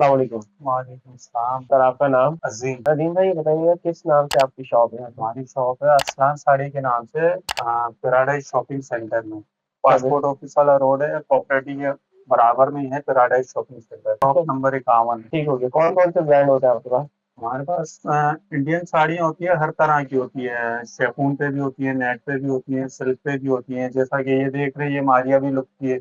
वालेकुम। वालेकुम सलाम। सर आपका नाम? अजीम। अजीम भाई, ये बताइए किस नाम से आपकी शॉप है? हमारी शॉप है असलान साड़ी के नाम से, पैराडाइज शॉपिंग सेंटर में। चलिए। पासपोर्ट ऑफिस वाला रोड है, कोऑपरेटिव के बराबर में ही है पैराडाइज शॉपिंग सेंटर, ठीक शॉप है, नंबर 51 है। ठीक हो गया। कौन कौन से ब्रांड होते हैं आपके पास? हमारे पास इंडियन साड़ियाँ होती है, हर तरह की होती है। शेफून पे भी होती है, नेट पे भी होती है, सिल्क पे भी होती है। जैसा कि ये देख रहे हैं, ये मारिया भी लुक की है।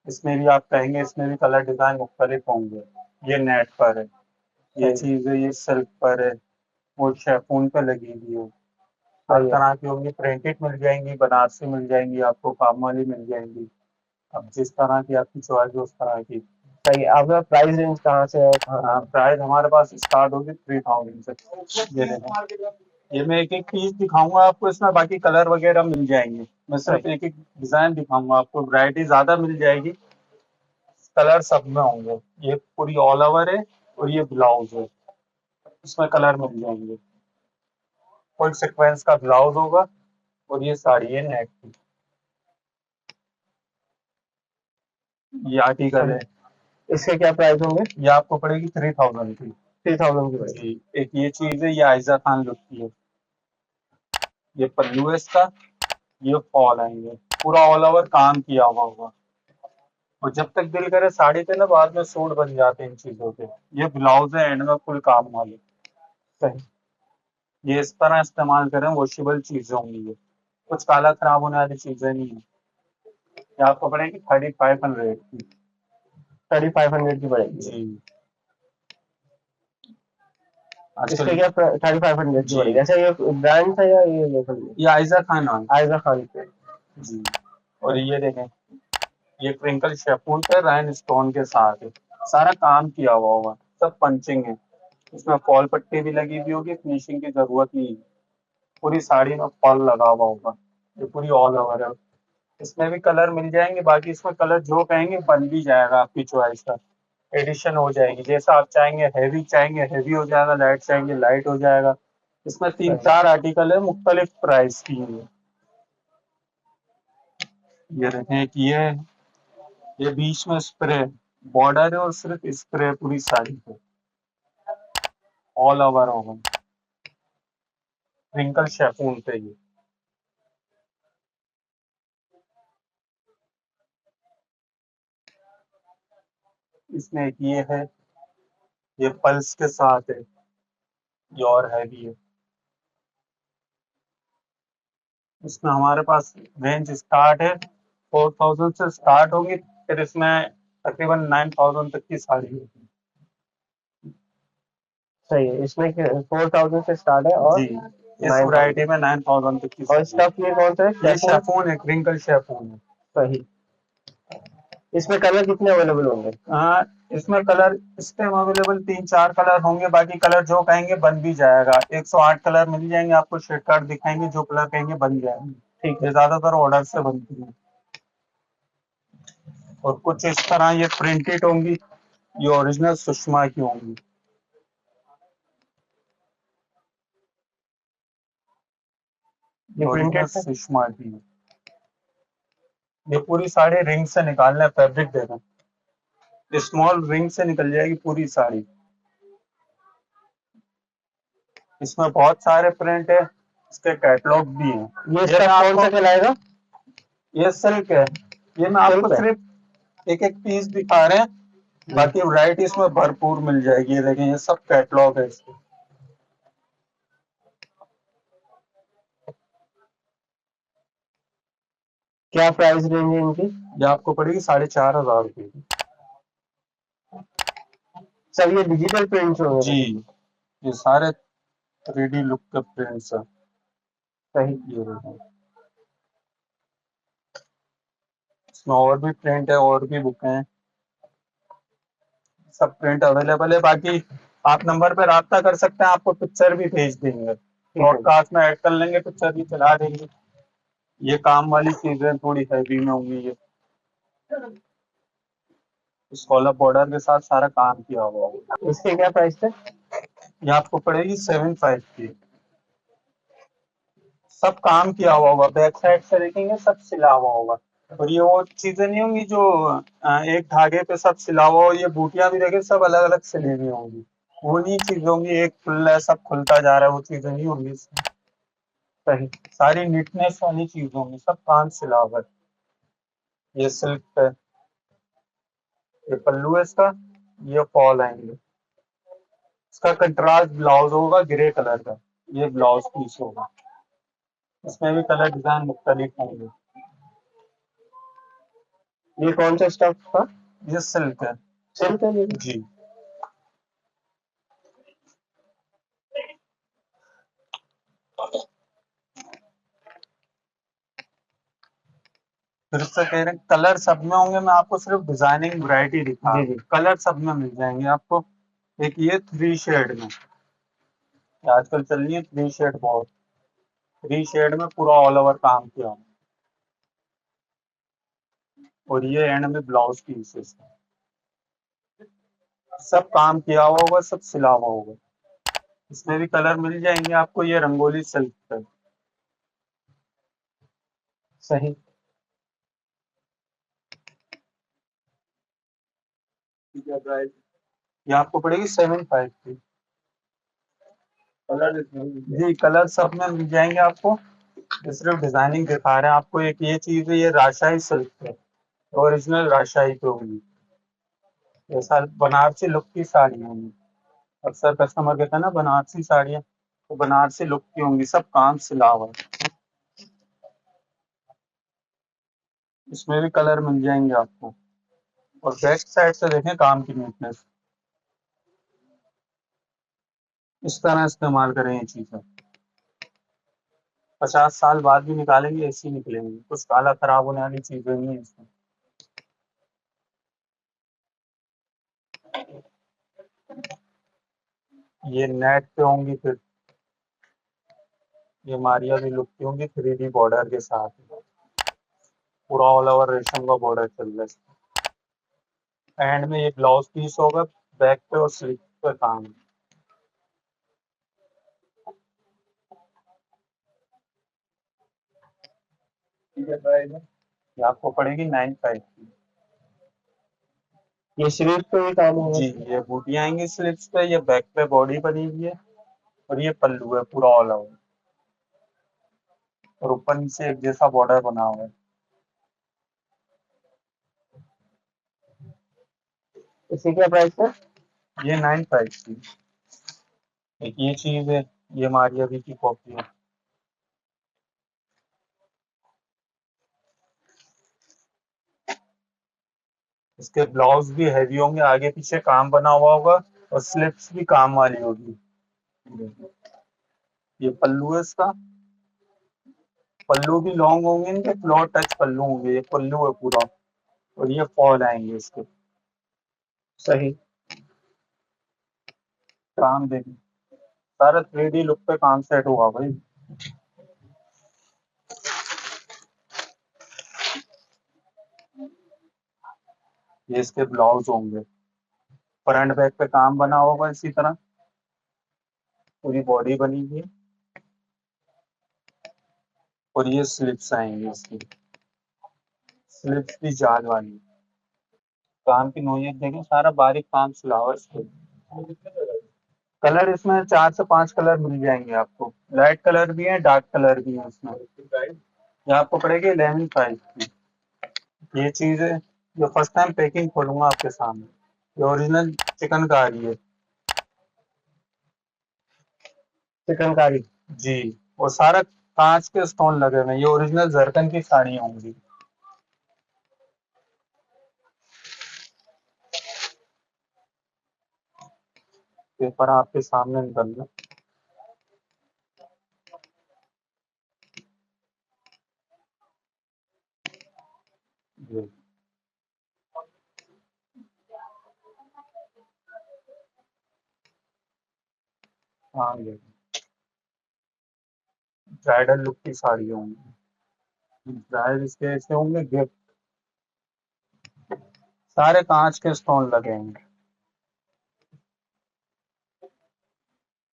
इसमें भी आप कहेंगे, इसमें भी कलर डिजाइन मुख्तलिफ होंगे। ये नेट पर है, ये सही। चीज़ है, ये सिल्क पर है, वो शेफून पे लगी हुई है। हर सही है। तरह की होंगी, प्रिंटेड मिल जाएंगी, बनारसी मिल जाएंगी, आपको काम वाली मिल जाएंगी। अब जिस तरह की आपकी चॉइस है उस तरह की। सही है। आपका प्राइस रेंज कहाँ से है, कहाँ तक? प्राइस हमारे पास स्टार्ट होगी 3000 से। ये देखें, ये मैं एक एक पीस दिखाऊंगा आपको, इसमें बाकी कलर वगैरह मिल जाएंगे। मैं सही। सिर्फ एक एक डिजाइन दिखाऊंगा आपको, वैरायटी ज्यादा मिल जाएगी। कलर सब में होंगे। ये पूरी ऑल ओवर है, और ये ब्लाउज है, इसमें कलर मिल जाएंगे। फुल सिक्वेंस का ब्लाउज होगा, और ये साड़ी है नेट की। ये आर्टिकल सही। है। इसके क्या प्राइस होंगे? ये आपको पड़ेगी 3000 की। 3000 की प्राइस। जी। एक ये चीज है, ये आयजा खान लुक की है। ये पल्लू है इसका, ये फॉल आएंगे। पूरा ऑल ओवर काम किया हुआ होगा। और जब तक दिल करे साड़ी पे ना, बाद में सूट बन जाते हैं इन चीजों के। ये ब्लाउज है एंड में फुल काम वाले। सही। ये इस तरह इस्तेमाल करें, वॉशेबल चीजें होंगी ये। कुछ काला खराब होने वाली चीजें नहीं है। ये आपको पड़ेगी 3500 की। 3500 की पड़ेगी। जी। आजकल। इसके क्या 3500 की जी। पड़ेगी? अच्छा, ये ब्रांड था या ये लोकल? ये आयजा खान है। आयजा खान पे। जी। और सही। ये देखें, ये क्रिंकल शेफून पे राइन स्टोन के साथ है। सारा काम किया हुआ होगा, सब पंचिंग है। इसमें फॉल पट्टी भी लगी हुई होगी, फिनिशिंग की जरूरत नहीं है। पूरी साड़ी में फॉल लगा हुआ होगा। ये पूरी ऑल ओवर है। इसमें भी कलर मिल जाएंगे, बाकी इसमें कलर जो कहेंगे बन भी जाएगा आपकी चॉइस का। एडिशन हो जाएगी, जैसा आप चाहेंगे हैवी हो जाएगा, लाइट चाहेंगे लाइट हो जाएगा। इसमें तीन सही। चार आर्टिकल है, मुख्तलिफ प्राइस की है। ये देखें कि ये बीच में स्प्रे बॉर्डर है, और सिर्फ स्प्रे पूरी साड़ी पे ऑल ओवर होगा। रिंकल शेफून पे ये। इसमें एक ये है, ये पल्स के साथ है। ये और हैवी है। इसमें हमारे पास रेंज स्टार्ट है, 4000 से स्टार्ट होगी, फिर इसमें तकरीबन 9000 तक की साड़ी होगी। सही है। इसमें 4000 से स्टार्ट है और जी। इस 9000। वैरायटी में 9000 तक की और साड़ी स्टफ ये कौन सा है, है। ये शेफोन? शेफून है, क्रिंकल शेफून है। सही। इसमें कलर कितने अवेलेबल होंगे? हाँ। इसमें कलर इस टाइम अवेलेबल 3 4 कलर होंगे, बाकी कलर जो कहेंगे बन भी जाएगा। 108 कलर मिल जाएंगे आपको, शेड कार्ड दिखाएंगे, जो कलर कहेंगे बन ठीक जाएंगे। है। ये ज्यादातर ऑर्डर से बनती है। और कुछ इस तरह ये प्रिंटेड होंगी, ये ओरिजिनल सुषमा की होंगी। ये ये ओरिजिनल प्रिंटेड है? सुषमा की है। ये पूरी साड़ी रिंग से निकालना है, फैब्रिक देना। स्मॉल रिंग से निकल जाएगी पूरी साड़ी। इसमें बहुत सारे प्रिंट है, इसके कैटलॉग भी हैं। ये ये मैं स्टफ कौन सा आपको, कहलाएगा? ये सिल्क है। ये मैं आपको सिल्क है। सिर्फ एक एक पीस दिखा रहे हैं, जी। बाकी वैरायटी इसमें भरपूर मिल जाएगी। ये देखें, ये सब कैटलॉग है इसके। क्या प्राइस रेंज है इनकी? ये आपको पड़ेगी 4500 की। सब ये डिजिटल प्रिंट्स होंगे जी। फिर? ये सारे 3D लुक के प्रिंट्स है। सही। ये देखें, इसमें और भी प्रिंट है, और भी बुक हैं। सब प्रिंट अवेलेबल है। बाकी आप नंबर पे राब्ता कर सकते हैं, आपको पिक्चर भी भेज देंगे। ठीक है। ब्रॉडकास्ट में ऐड कर लेंगे, पिक्चर भी चला देंगे। ये काम वाली चीजें थोड़ी हैवी में होंगी ये। स्कॉलर बॉर्डर के साथ सारा काम किया हुआ होगा। इसके क्या प्राइस थे? ये आपको पड़ेगी 75 की। सब काम किया हुआ होगा, बैक साइड से देखेंगे सब सिला हुआ होगा। और ये वो चीजें नहीं होंगी जो एक धागे पे सब सिला हुआ हो, ये बूटियां भी देखे सब अलग अलग सिली हुई होंगी, वो नहीं चीजें होंगी, एक खुल रहा है सब खुलता जा रहा है, वो चीजें नहीं होंगी इसमें। सही, सारी नीटनेस वाली चीज होंगी, सब कान सिला हुआ है। ये सिल्क पे, ये पल्लू है इसका, ये फॉल आएंगे। इसका कंट्रास्ट ब्लाउज होगा ग्रे कलर का, ये ब्लाउज पीस होगा। इसमें भी कलर डिजाइन मुख्तलिफ होंगे। ये कौन सा स्टफ था? ये सिल्क है। सिल्क है ये भी? जी। फिर से कह रहे हैं कलर सब में होंगे, मैं आपको सिर्फ डिजाइनिंग वैरायटी दिखा जी रहा जी। हूँ, कलर सब में मिल जाएंगे आपको। एक ये 3 शेड में, ये आजकल चल रही है 3 शेड बहुत, 3 शेड में पूरा ऑल ओवर काम किया हुआ। और ये एंड में ब्लाउज पीसेस, सब काम किया हुआ होगा, सब सिला हुआ होगा। इसमें भी कलर मिल जाएंगे आपको, ये रंगोली सिल्क पे। सही। ये आपको पड़ेगी 7,500 की। जी कलर सब में मिल जाएंगे आपको, ये सिर्फ डिजाइनिंग दिखा रहे हैं आपको। एक ये चीज है, ये राजशाही सिल्क है, ओरिजिनल राजशाही पे होगी। ये साल बनारसी लुक की साड़ी होंगी। अक्सर कस्टमर कहते हैं ना बनारसी साड़ियाँ, तो बनारसी लुक की होंगी, सब काम सिला हुआ है। इसमें भी कलर मिल जाएंगे आपको। और बैक साइड से देखें काम की नीटनेस, इस तरह इस्तेमाल करें ये चीजें। 50 साल बाद भी निकालेंगे ऐसी निकलेंगी, कुछ काला खराब होने वाली चीजें नहीं है इसमें। ये नेट पे होंगी, फिर ये मारिया भी लुक की होंगी 3D बॉर्डर के साथ, पूरा ऑल ओवर रेशम का बॉर्डर चल रहा है। एंड में ये ब्लाउज पीस होगा, बैक पे और स्लीव पे काम है। ये आपको पड़ेगी 9,500 की। ये स्लीव पे भी काम होगा जी, इसका? ये बूटियां आएंगी स्लीव्स पे, ये बैक पे बॉडी बनी हुई है, और ये पल्लू है पूरा ऑल ओवर, और ऊपर नीचे एक जैसा बॉर्डर बना हुआ है। इसी क्या प्राइस है? ये 9,500 की। एक ये चीज है, ये मारिया भी की कॉपी है। इसके ब्लाउज भी हैवी होंगे, आगे पीछे काम बना हुआ होगा, और स्लिप्स भी काम वाली होगी। ये पल्लू है इसका, पल्लू भी लॉन्ग होंगे, इनके फ्लोर टच पल्लू होंगे, ये पल्लू है पूरा, और ये फॉल आएंगे इसके। सही। काम देखिए, सारा 3D लुक पे काम सेट हुआ भाई। ये इसके ब्लाउज होंगे, फ्रंट बैक पे काम बना होगा इसी तरह, पूरी बॉडी बनी हुई है, और ये स्लिप्स आएंगे इसकी, स्लिप्स भी जाल वाली। काम की नोयत देखें, सारा बारीक काम सिला हुआ है इस पे। कलर इसमें 4 से 5 कलर मिल जाएंगे आपको, लाइट कलर भी है, डार्क कलर भी है इसमें। ये आपको पड़ेगी 11,500 की। ये चीज है, जो फर्स्ट टाइम पैकिंग खोलूंगा आपके सामने, ये ओरिजिनल चिकनकारी है। चिकनकारी? जी, और सारा कांच के स्टोन लगे हुए हैं, ये ओरिजिनल जरकन की साड़ी होंगी। पेपर आपके सामने निकल रहा है। हाँ, ये ब्राइडल लुक की साड़ी होंगी, ब्राइड इसके ऐसे होंगे गिफ्ट, सारे कांच के स्टोन लगे हैं।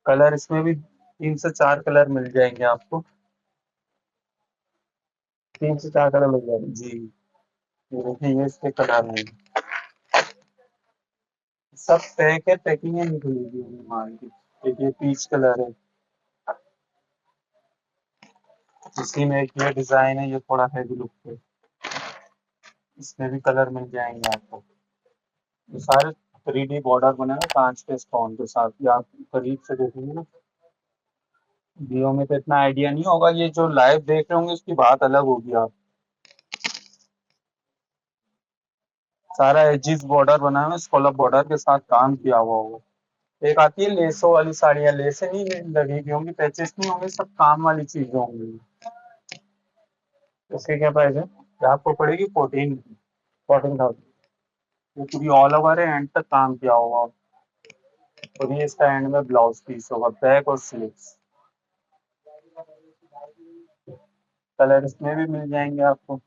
कलर इसमें भी 3 से 4 कलर मिल जाएंगे आपको। 3 से 4 कलर मिल जाएंगे? जी, ये देखिए, ये इसके कलर हैं, सब पैक है, पैकिंग है, निकलेगी माल की। देखिए पीच कलर है, इसी में एक ये डिजाइन है, ये थोड़ा हैवी लुक है, इसमें भी कलर मिल जाएंगे आपको। ये सारे 3D बॉर्डर बने हैं कांच के स्टोन के साथ, ये आप करीब से देखेंगे ना, वीडियो में तो इतना आइडिया नहीं होगा, ये जो लाइव देख रहे होंगे उसकी बात अलग होगी। आप सारा एजिस बॉर्डर बना है, स्कॉलप बॉर्डर के साथ काम किया हुआ होगा। एक आती है लेसों वाली साड़ियाँ, लेसें नहीं लगी हुई होंगी, पैचेस नहीं होंगे, सब काम वाली चीजें होंगी। उसके क्या प्राइस है? ये आपको पड़ेगी 14,000। ये पूरी ऑल ओवर है, एंड तक काम किया होगा। और ये इसका एंड में ब्लाउज पीस होगा, बैक और स्लीव्स। कलर इसमें भी मिल जाएंगे आपको।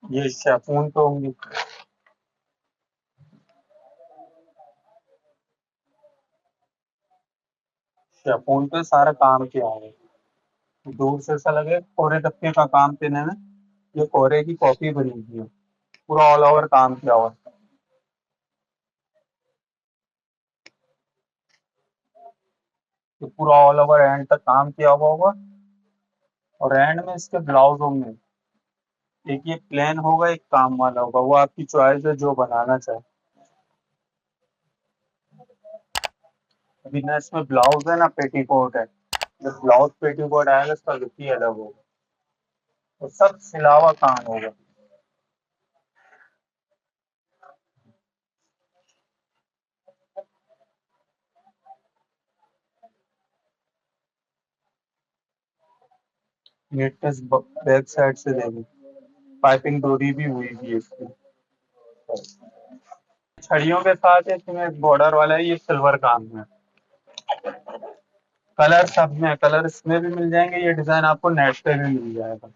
ये शेफून पे होंगी, शेफून पे सारा काम किया हुआ है। दूर से ऐसा लगे कोरे दबके का काम देने में, ये कोरे की कॉपी बनी हुई है, पूरा ऑल ओवर काम किया हुआ है। ये पूरा ऑल ओवर एंड तक काम किया हुआ होगा, और एंड में इसके ब्लाउज होंगे। एक ये प्लेन होगा, एक काम वाला होगा, वो आपकी चॉइस है जो बनाना चाहे। अभी ना इसमें ब्लाउज है ना पेटीकोट है, जब ब्लाउज पेटीकोट आएगा इसका लुक ही अलग होगा, तो सब सिलावा काम होगा। नीटनेस बैक साइड से देगी, पाइपिंग डोरी भी हुई है इसकी। छड़ियों के साथ है, इसमें बॉर्डर वाला है, ये सिल्वर काम है। कलर सब में, कलर इसमें भी मिल जाएंगे, ये डिजाइन आपको नेट पे भी मिल जाएगा।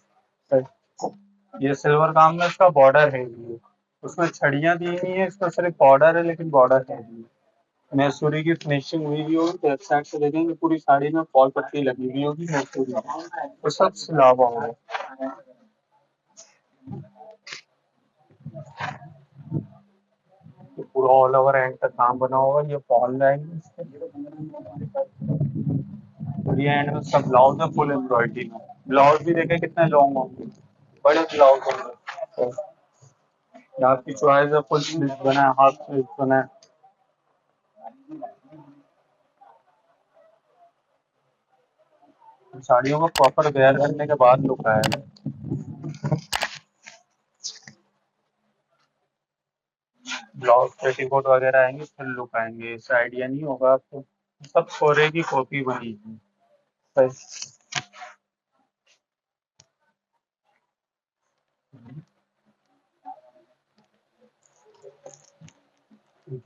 सही। ये सिल्वर काम में इसका बॉर्डर है, ये उसमें छड़ियां दी हुई है, इसमें सिर्फ बॉर्डर है, लेकिन बॉर्डर है नहीं। मैसूरी की फिनिशिंग हुई भी होगी, तो एक साइड से देखेंगे पूरी साड़ी में फॉल पट्टी लगी हुई होगी मैसूरी में। तो सब सिलावा होगा। तो पूरा ऑल ओवर एंड तक काम बना होगा, ये फॉल लाएंगे इसके। और ये एंड में उसका ब्लाउज है फुल एम्ब्रॉयडरी में। ब्लाउज भी देखे कितने लॉन्ग होंगे, बड़े ब्लाउज होंगे। तो ये आपकी चॉइस है, फुल स्लीव बना है, हाफ स्लीव बना है। साड़ियों को प्रॉपर वेयर करने के बाद लुक आएगा। ब्लाउज पेटीकोट वगैरह आएंगे फिर लुक आएंगे, इससे आइडिया नहीं होगा आपको। सब कोरे की कॉपी बनी है।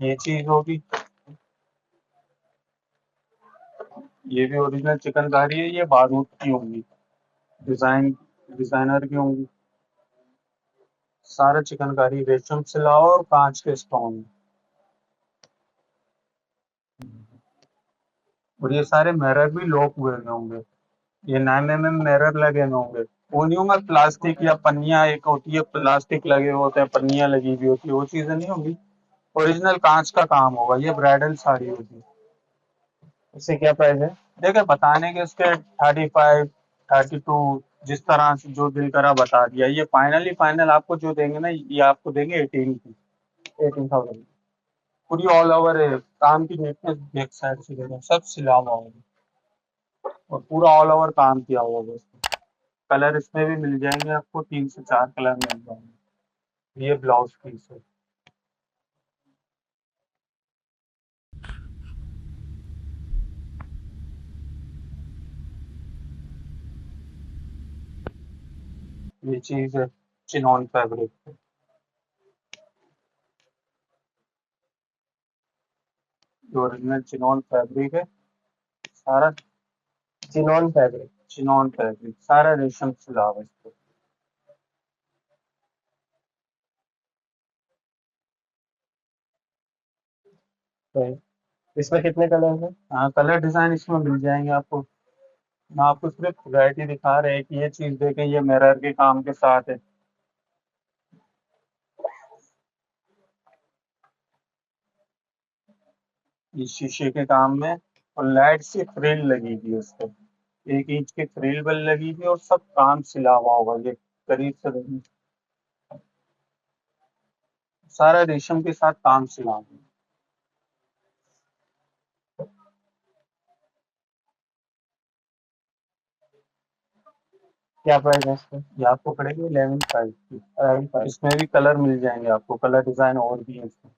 ये चीज होगी, ये भी ओरिजिनल चिकनकारी है, ये बारूद की होंगी, डिजाइन डिजाइनर की होंगी। सारा चिकनकारी, रेशम सिलाओ और कांच के स्टोन। और ये सारे मिरर भी लॉक हुए हुए होंगे, ये 9 mm मिरर लगे हुए होंगे। वो नहीं होंगे प्लास्टिक या पन्नियां, एक होती है प्लास्टिक लगे हुए होते हैं, पन्नियां लगी हुई होती है, वो चीजें नहीं होंगी। ओरिजिनल कांच का काम होगा, ये ब्राइडल साड़ी होगी। इससे क्या प्राइस है? देखिए बताने के उसके 35, 32, जिस तरह से जो दिल करा बता दिया। ये फाइनली फाइनल आपको जो देंगे ना, ये आपको देंगे 18 की, 18,000। पूरी ऑल ओवर है, काम की नीटनेस बैक साइड से देखो, सब सिला हुआ होगा, और पूरा ऑल ओवर काम किया हुआ होगा इसमें। कलर इसमें भी मिल जाएंगे आपको, 3 से 4 कलर मिल जाएंगे। ये ब्लाउज पीस है। ये चीज है चिनॉन फैब्रिक, जो ओरिजिनल चिनॉन फैब्रिक है सारा। Chinon fabric. चिनॉन फैब्रिक, सारा रेशम सिला हुआ है इस पे। तो इसमें कितने कलर हैं? हाँ, कलर डिजाइन इसमें मिल जाएंगे आपको। मैं आपको सिर्फ वैरायटी दिखा रहे हैं कि ये चीज देखें, ये मिरर के काम के साथ है। इस शीशे के काम में, और लाइट से फ्रिल लगी हुई है उस पे, 1 इंच की फ्रिल बल लगी हुई है, और सब काम सिला हुआ होगा ये, करीब से देखिए, सारा रेशम के साथ काम सिला हुआ है। क्या प्राइस है इसका? ये आपको पड़ेगी 11,500 की। 11,500। इसमें भी कलर मिल जाएंगे आपको, कलर डिजाइन और भी है इसमें।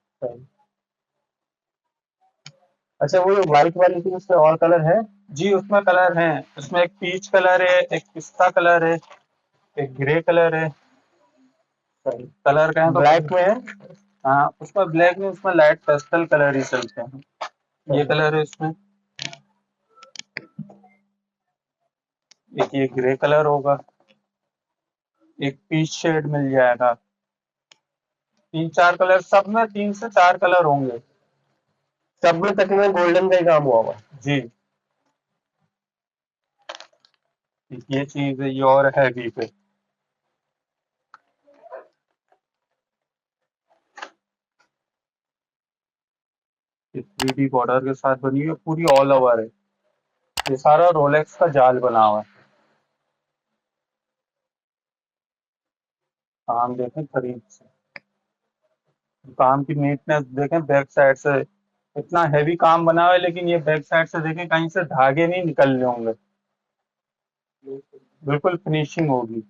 अच्छा, वो जो व्हाइट वाली थी उसमें और कलर है? जी उसमें कलर हैं, उसमें एक पीच कलर है, एक पिस्ता कलर है, एक ग्रे कलर है। कलर कहें तो ब्लैक में है? हाँ, उसमें ब्लैक में, उसमें लाइट पेस्टल कलर ही चलते हैं। ये कलर है इसमें, एक ये ग्रे कलर होगा, एक पीच शेड मिल जाएगा। 3-4 कलर, सब में 3 से 4 कलर होंगे। सब में तकरीबन गोल्डन का ही काम हुआ हुआ है। जी, ये चीज है, ये और हैवी पे, ये 3D बॉर्डर के साथ बनी हुई है, पूरी ऑल ओवर है। ये सारा रोलेक्स का जाल बना हुआ है। काम देखें करीब से, काम की नीटनेस देखें बैक साइड से, इतना हैवी काम बना हुआ है, लेकिन ये बैक साइड से देखें कहीं से धागे नहीं निकल रहे होंगे, बिल्कुल फिनिशिंग होगी।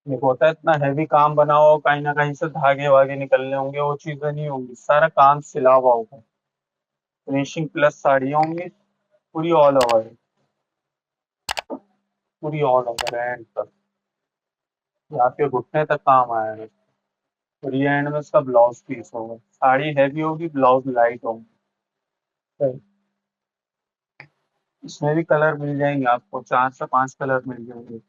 ये होता है इतना हैवी काम बना हो, कहीं ना कहीं से धागे वागे निकलने होंगे, वो चीजें नहीं होंगी, सारा काम सिला हुआ होगा। फिनिशिंग प्लस साड़ियाँ होंगी, पूरी ऑल ओवर है, पूरी ऑल ओवर एंड तक, ये आपके घुटने तक काम आएगा। और ये एंड में इसका ब्लाउज पीस होगा, साड़ी हैवी होगी, ब्लाउज लाइट होगी। इसमें भी कलर मिल जाएंगे आपको, 4 से 5 कलर मिल जाएंगे।